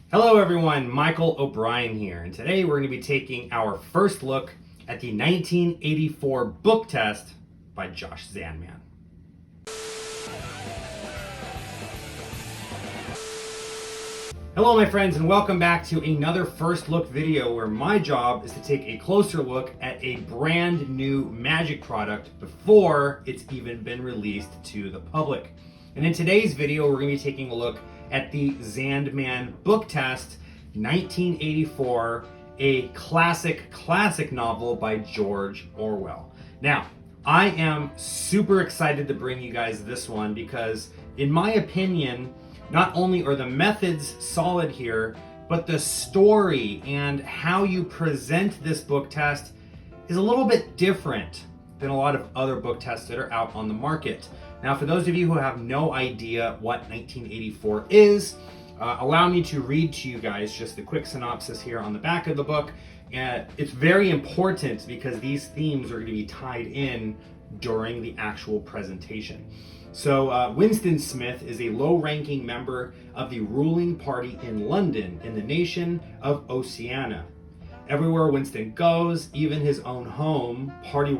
Hello everyone, Michael O'Brien here, and today we're going to be taking our first look at the 1984 book test by Josh Zandman. Hello my friends, and welcome back to another first look video where my job is to take a closer look at a brand new magic product before it's even been released to the public. And in today's video, we're going to be taking a look at the Zandman Book Test 1984, a classic novel by George Orwell. Now, I am super excited to bring you guys this one because, in my opinion, not only are the methods solid here, but the story and how you present this book test is a little bit different than a lot of other book tests that are out on the market. Now, for those of you who have no idea what 1984 is, allow me to read to you guys just a quick synopsis here on the back of the book. And it's very important because these themes are going to be tied in during the actual presentation. So Winston Smith is a low-ranking member of the ruling party in London in the nation of Oceania. Everywhere Winston goes, even his own home, the party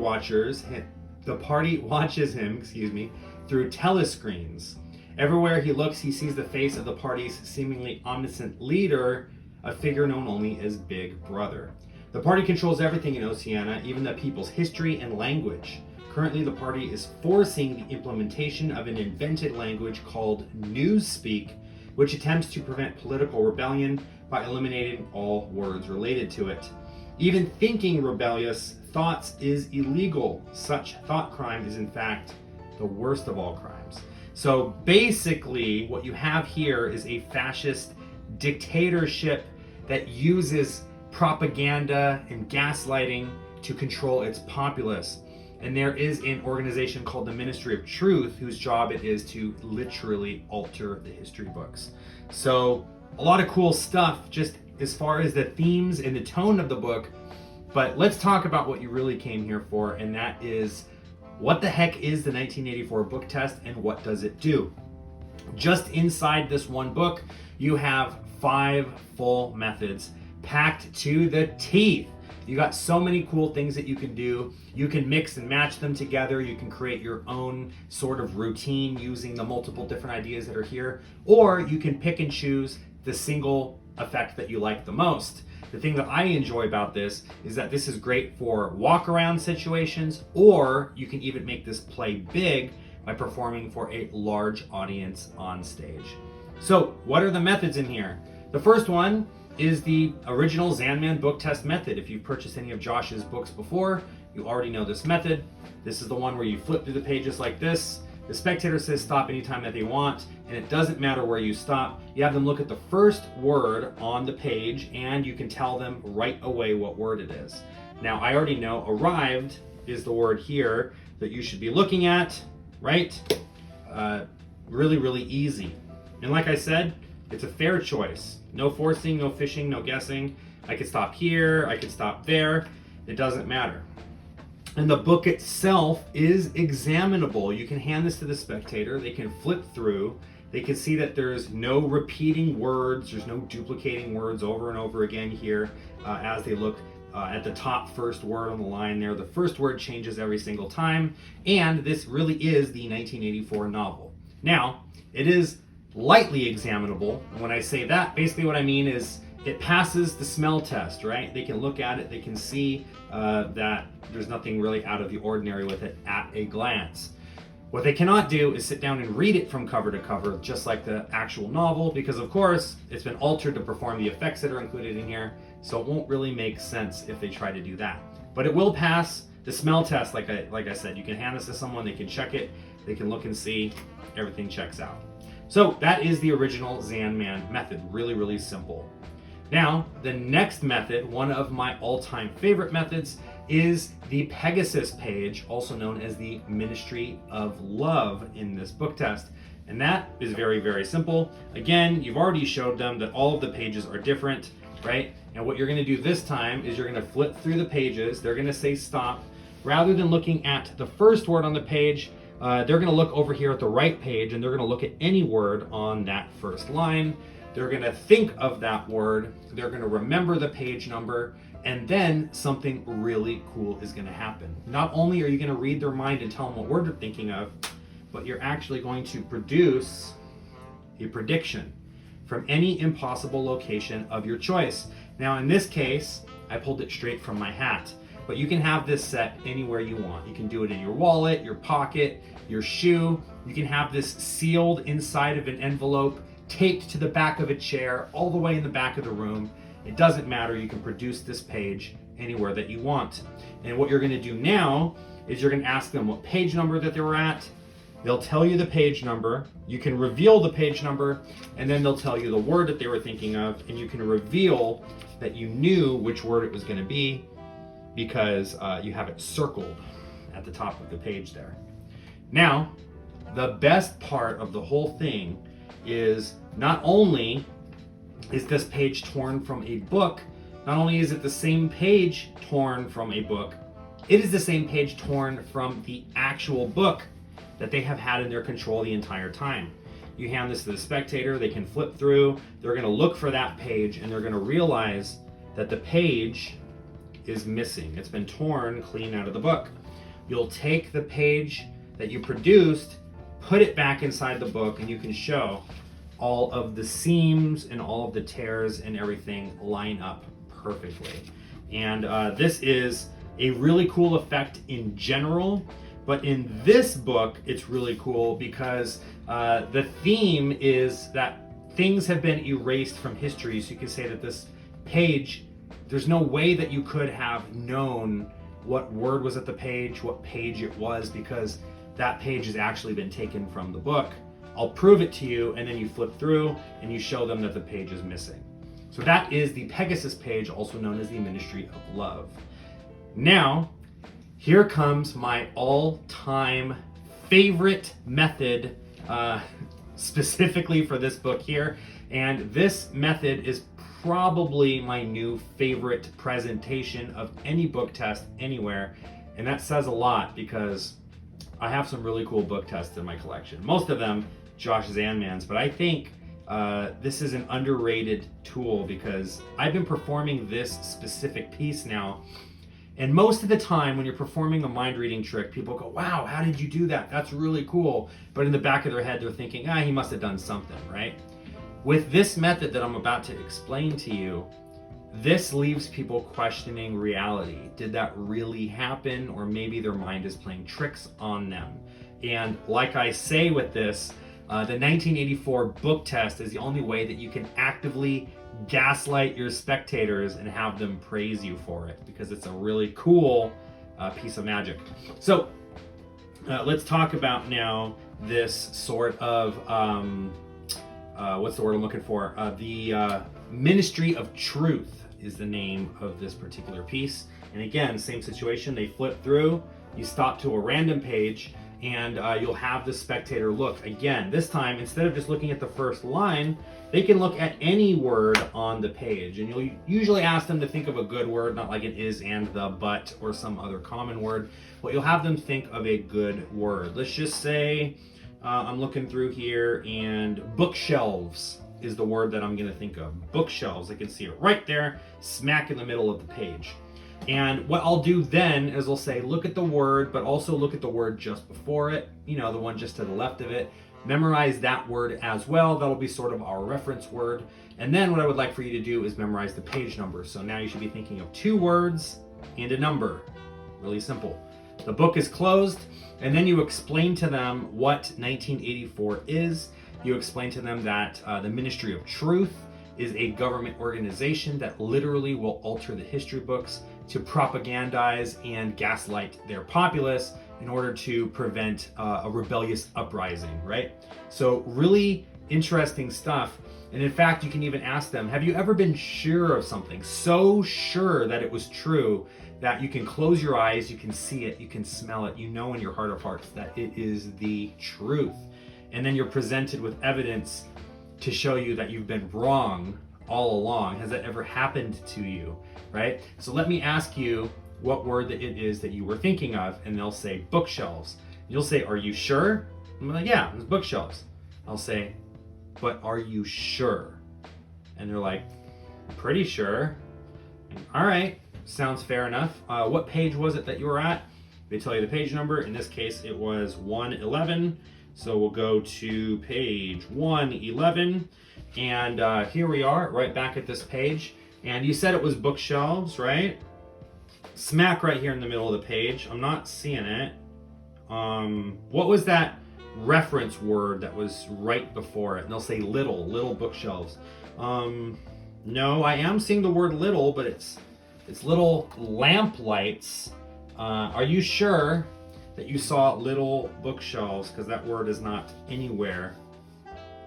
watches him, through telescreens. Everywhere he looks, he sees the face of the party's seemingly omniscient leader, a figure known only as Big Brother. The party controls everything in Oceania, even the people's history and language. Currently, the party is forcing the implementation of an invented language called Newspeak, which attempts to prevent political rebellion by eliminating all words related to it. Even thinking rebellious thoughts is illegal. Such thought crime is in fact the worst of all crimes. So basically, what you have here is a fascist dictatorship that uses propaganda and gaslighting to control its populace. And there is an organization called the Ministry of Truth whose job it is to literally alter the history books. So a lot of cool stuff just as far as the themes and the tone of the book. But let's talk about what you really came here for, and that is what the heck is the 1984 book test and what does it do? Just inside this one book, you have 5 full methods packed to the teeth. You got so many cool things that you can do. You can mix and match them together. You can create your own sort of routine using the multiple different ideas that are here, or you can pick and choose the single effect that you like the most. The thing that I enjoy about this is that this is great for walk around situations, or you can even make this play big by performing for a large audience on stage. So what are the methods in here? The first one is the original Zandman Book Test method. If you've purchased any of Josh's books before, you already know this method. This is the one where you flip through the pages like this. The spectator says stop anytime that they want, and it doesn't matter where you stop. You have them look at the first word on the page, and you can tell them right away what word it is. Now, I already know arrived is the word here that you should be looking at, right? Really easy. And like I said, it's a fair choice. No forcing, no fishing, no guessing. I could stop here, I could stop there. It doesn't matter. And the book itself is examinable. You can hand this to the spectator. They can flip through. They can see that there's no repeating words. There's no duplicating words over and over again here as they look at the top first word on the line there. The first word changes every single time. And this really is the 1984 novel. Now, it is lightly examinable. And when I say that, basically what I mean is it passes the smell test, right? They can look at it, they can see that there's nothing really out of the ordinary with it at a glance. What they cannot do is sit down and read it from cover to cover, just like the actual novel, because of course it's been altered to perform the effects that are included in here, so it won't really make sense if they try to do that. But it will pass the smell test, like I said. You can hand this to someone, they can check it, they can look and see, everything checks out. So that is the original Zandman method, really simple. Now, the next method, one of my all-time favorite methods, is the Pegasus page, also known as the Ministry of Love in this book test. And that is very simple. Again, you've already showed them that all of the pages are different, right? And what you're gonna do this time is you're gonna flip through the pages. They're gonna say stop. Rather than looking at the first word on the page, they're gonna look over here at the right page and they're gonna look at any word on that first line. They're going to think of that word. They're going to remember the page number. And then something really cool is going to happen. Not only are you going to read their mind and tell them what word they're thinking of, but you're actually going to produce a prediction from any impossible location of your choice. Now, in this case, I pulled it straight from my hat, but you can have this set anywhere you want. You can do it in your wallet, your pocket, your shoe. You can have this sealed inside of an envelope, taped to the back of a chair, all the way in the back of the room. It doesn't matter. You can produce this page anywhere that you want. And what you're going to do now is you're going to ask them what page number that they were at. They'll tell you the page number. You can reveal the page number, and then they'll tell you the word that they were thinking of, and you can reveal that you knew which word it was going to be because you have it circled at the top of the page there. Now, the best part of the whole thing is not only is this page torn from a book, not only is it the same page torn from a book, it is the same page torn from the actual book that they have had in their control the entire time. You hand this to the spectator, they can flip through, they're going to look for that page, and they're going to realize that the page is missing. It's been torn clean out of the book. You'll take the page that you produced, put it back inside the book, and you can show all of the seams and all of the tears and everything line up perfectly. And this is a really cool effect in general. But in this book, it's really cool because the theme is that things have been erased from history. So you can say that this page, there's no way that you could have known what word was at the page, what page it was, because that page has actually been taken from the book. I'll prove it to you, and then you flip through and you show them that the page is missing. So that is the Pegasus page, also known as the Ministry of Love. Now, here comes my all-time favorite method, specifically for this book here. And this method is probably my new favorite presentation of any book test anywhere. And that says a lot because I have some really cool book tests in my collection. Most of them Josh Zandman's, but I think this is an underrated tool because I've been performing this specific piece now. And most of the time when you're performing a mind reading trick, people go, wow, how did you do that? That's really cool. But in the back of their head, they're thinking, he must have done something, right? With this method that I'm about to explain to you, this leaves people questioning reality. Did that really happen? Or maybe their mind is playing tricks on them. And like I say with this, the 1984 book test is the only way that you can actively gaslight your spectators and have them praise you for it, because it's a really cool piece of magic. So let's talk about now this sort of what's the word I'm looking for? The Ministry of Truth is the name of this particular piece. And again, same situation. They flip through, you stop to a random page, and you'll have the spectator look. Again, this time, instead of just looking at the first line, they can look at any word on the page. And you'll usually ask them to think of a good word, not like an is and the, but, or some other common word. But you'll have them think of a good word. Let's just say, I'm looking through here, and bookshelves is the word that I'm going to think of. Bookshelves. I can see it right there, smack in the middle of the page. And what I'll do then is I'll say, look at the word, but also look at the word just before it, the one just to the left of it. Memorize that word as well. That'll be sort of our reference word. And then what I would like for you to do is memorize the page number. So now you should be thinking of 2 words and a number. Really simple. The book is closed, and then you explain to them what 1984 is. You explain to them that the Ministry of Truth is a government organization that literally will alter the history books to propagandize and gaslight their populace in order to prevent a rebellious uprising, right? So really interesting stuff. And in fact, you can even ask them, have you ever been sure of something? So sure that it was true that you can close your eyes, you can see it, you can smell it, you know in your heart of hearts that it is the truth. And then you're presented with evidence to show you that you've been wrong all along. Has that ever happened to you, right? So let me ask you what word that it is that you were thinking of, and they'll say bookshelves. You'll say, are you sure? I'm like, yeah, it's bookshelves. I'll say, but are you sure? And they're like, pretty sure. All right, sounds fair enough. What page was it that you were at? They tell you the page number. In this case, it was 111. So we'll go to page 111. And here we are, right back at this page. And you said it was bookshelves, right? Smack right here in the middle of the page. I'm not seeing it. What was that reference word that was right before it? And they'll say little bookshelves. No, I am seeing the word little, but it's little lamp lights. Are you sure that you saw little bookshelves? Because that word is not anywhere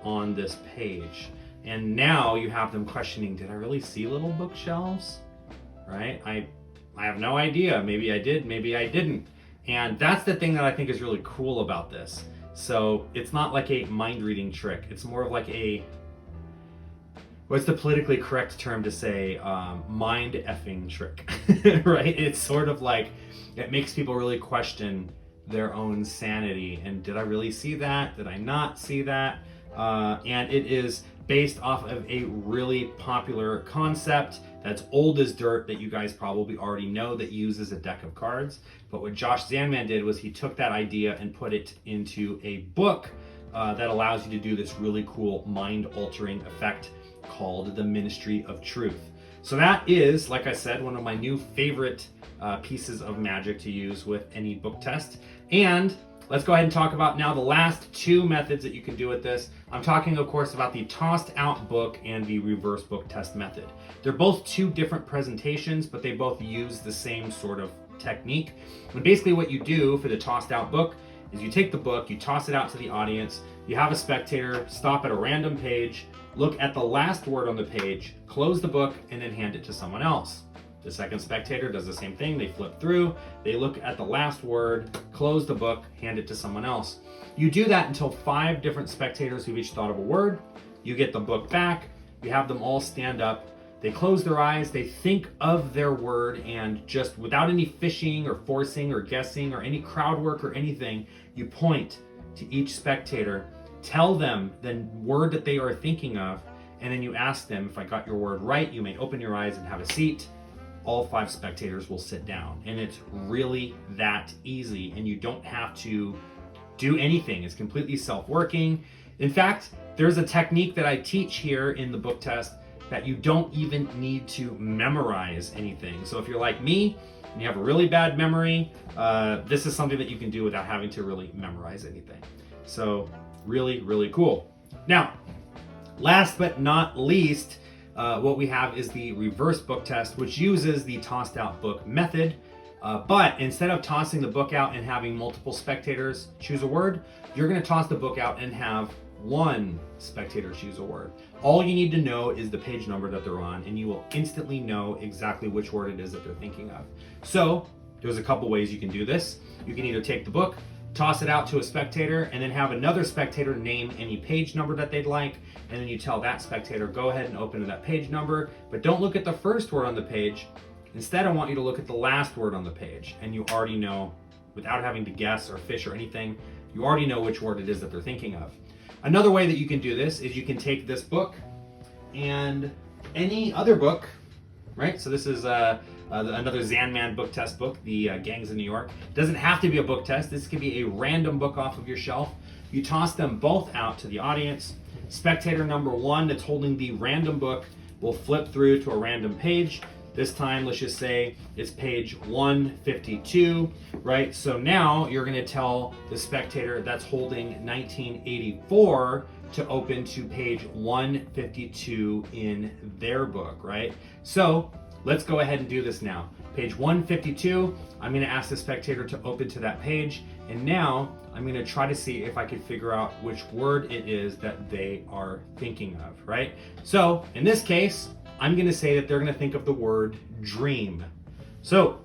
on this page. And now you have them questioning, did I really see little bookshelves? Right? I have no idea. Maybe I did, maybe I didn't. And that's the thing that I think is really cool about this. So it's not like a mind reading trick. It's more of like a, what's the politically correct term to say? Mind effing trick, right? It's sort of like, it makes people really question their own sanity. And did I really see that? Did I not see that? And it is based off of a really popular concept that's old as dirt that you guys probably already know that uses a deck of cards. But what Josh Zandman did was he took that idea and put it into a book that allows you to do this really cool mind-altering effect called the Ministry of Truth. So that is, like I said, one of my new favorite pieces of magic to use with any book test. And let's go ahead and talk about now the last two methods that you can do with this. I'm talking, of course, about the tossed out book and the reverse book test method. They're both two different presentations, but they both use the same sort of technique. And basically what you do for the tossed out book is you take the book, you toss it out to the audience, you have a spectator stop at a random page, look at the last word on the page, close the book, and then hand it to someone else. The second spectator does the same thing. They flip through, they look at the last word, close the book, hand it to someone else. You do that until 5 different spectators who've each thought of a word. You get the book back, you have them all stand up, they close their eyes, they think of their word, and just without any fishing or forcing or guessing or any crowd work or anything, you point to each spectator, tell them the word that they are thinking of, and then you ask them, if I got your word right, you may open your eyes and have a seat. All 5 spectators will sit down. And it's really that easy, and you don't have to do anything. It's completely self-working. In fact, there's a technique that I teach here in the book test that you don't even need to memorize anything. So if you're like me and you have a really bad memory, this is something that you can do without having to really memorize anything. So really, really cool. Now, last but not least, what we have is the reverse book test, which uses the tossed out book method. But instead of tossing the book out and having multiple spectators choose a word, you're going to toss the book out and have one spectator choose a word. All you need to know is the page number that they're on, and you will instantly know exactly which word it is that they're thinking of. So there's a couple ways you can do this. You can either take the book, toss it out to a spectator, and then have another spectator name any page number that they'd like, and then you tell that spectator, go ahead and open to that page number, but don't look at the first word on the page. Instead, I want you to look at the last word on the page, and you already know, without having to guess or fish or anything, you already know which word it is that they're thinking of. Another way that you can do this is you can take this book and any other book, right? So this is another Zandman Book Test book, the Gangs of New York. It doesn't have to be a book test. This could be a random book off of your shelf. You toss them both out to the audience. Spectator number 1 that's holding the random book will flip through to a random page. This time, let's just say it's page 152, right? So now you're going to tell the spectator that's holding 1984 to open to page 152 in their book, right? So let's go ahead and do this now. Page 152, I'm going to ask the spectator to open to that page, and now I'm going to try to see if I can figure out which word it is that they are thinking of, right? So in this case, I'm going to say that they're going to think of the word dream. So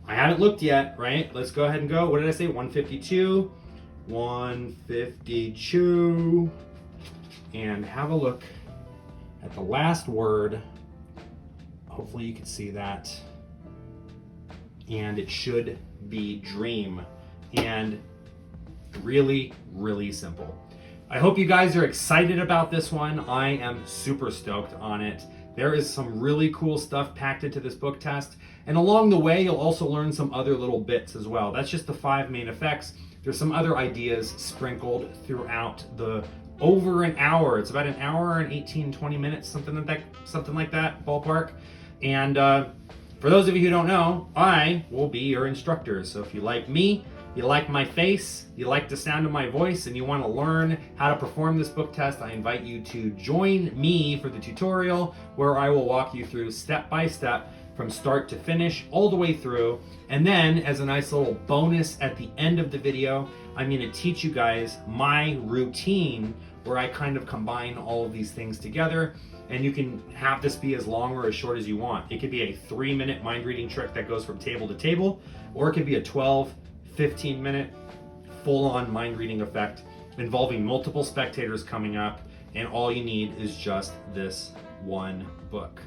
I haven't looked yet, right? Let's go ahead and go. What did I say? 152. 152. And have a look at the last word. Hopefully you can see that. And it should be dream. And really, really simple. I hope you guys are excited about this one. I am super stoked on it. There is some really cool stuff packed into this book test. And along the way, you'll also learn some other little bits as well. That's just the 5 main effects. There's some other ideas sprinkled throughout the over an hour. It's about an hour and 18, 20 minutes, something like that, ballpark. And for those of you who don't know, I will be your instructor. So if you like me, you like my face, you like the sound of my voice, and you want to learn how to perform this book test, I invite you to join me for the tutorial where I will walk you through step by step from start to finish all the way through. And then as a nice little bonus at the end of the video, I'm going to teach you guys my routine where I kind of combine all of these things together. And you can have this be as long or as short as you want. It could be a 3-minute mind reading trick that goes from table to table, or it could be a 15-minute full-on mind reading effect involving multiple spectators coming up, and all you need is just this one book.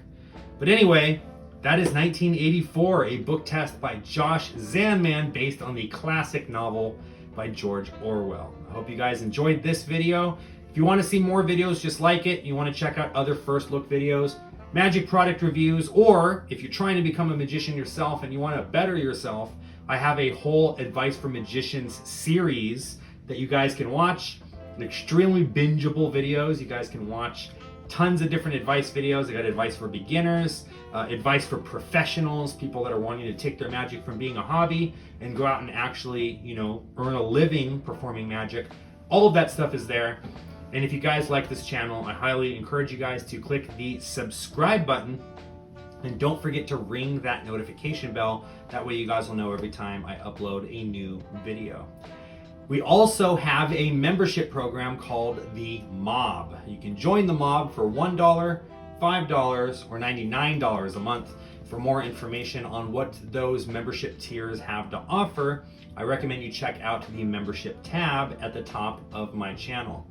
But anyway, that is 1984, a book test by Josh Zandman based on the classic novel by George Orwell. I hope you guys enjoyed this video. If you want to see more videos just like it, you want to check out other first look videos, magic product reviews, or if you're trying to become a magician yourself and you want to better yourself, I have a whole Advice for Magicians series that you guys can watch. Extremely bingeable videos. You guys can watch tons of different advice videos. I got advice for beginners, advice for professionals, people that are wanting to take their magic from being a hobby and go out and actually, earn a living performing magic. All of that stuff is there. And if you guys like this channel, I highly encourage you guys to click the subscribe button. And don't forget to ring that notification bell. That way you guys will know every time I upload a new video. We also have a membership program called the Mob. You can join the Mob for $1, $5, or $99 a month. For more information on what those membership tiers have to offer, I recommend you check out the membership tab at the top of my channel.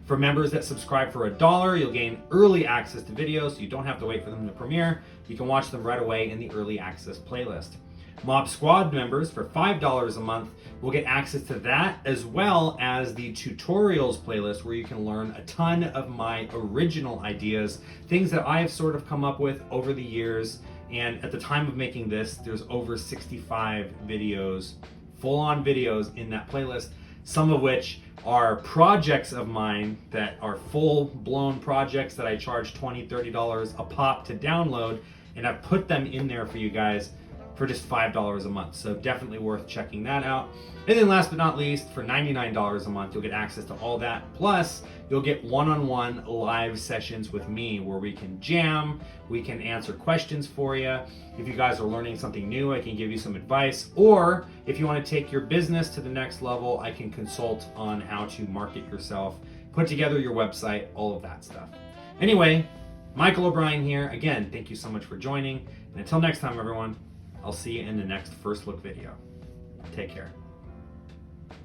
For members that subscribe for $1, you'll gain early access to videos, so you don't have to wait for them to premiere. You can watch them right away in the early access playlist. Mob Squad members for $5 a month will get access to that, as well as the tutorials playlist where you can learn a ton of my original ideas, things that I have sort of come up with over the years. And at the time of making this, there's over 65 videos, full-on videos in that playlist, some of which are projects of mine that are full-blown projects that I charge $20, $30 a pop to download, and I've put them in there for you guys for just $5 a month. So definitely worth checking that out. And then last but not least, for $99 a month, you'll get access to all that. Plus, you'll get one-on-one live sessions with me where we can jam, we can answer questions for you. If you guys are learning something new, I can give you some advice. Or if you want to take your business to the next level, I can consult on how to market yourself, put together your website, all of that stuff. Anyway, Michael O'Brien here. Again, thank you so much for joining. And until next time, everyone, I'll see you in the next First Look video. Take care.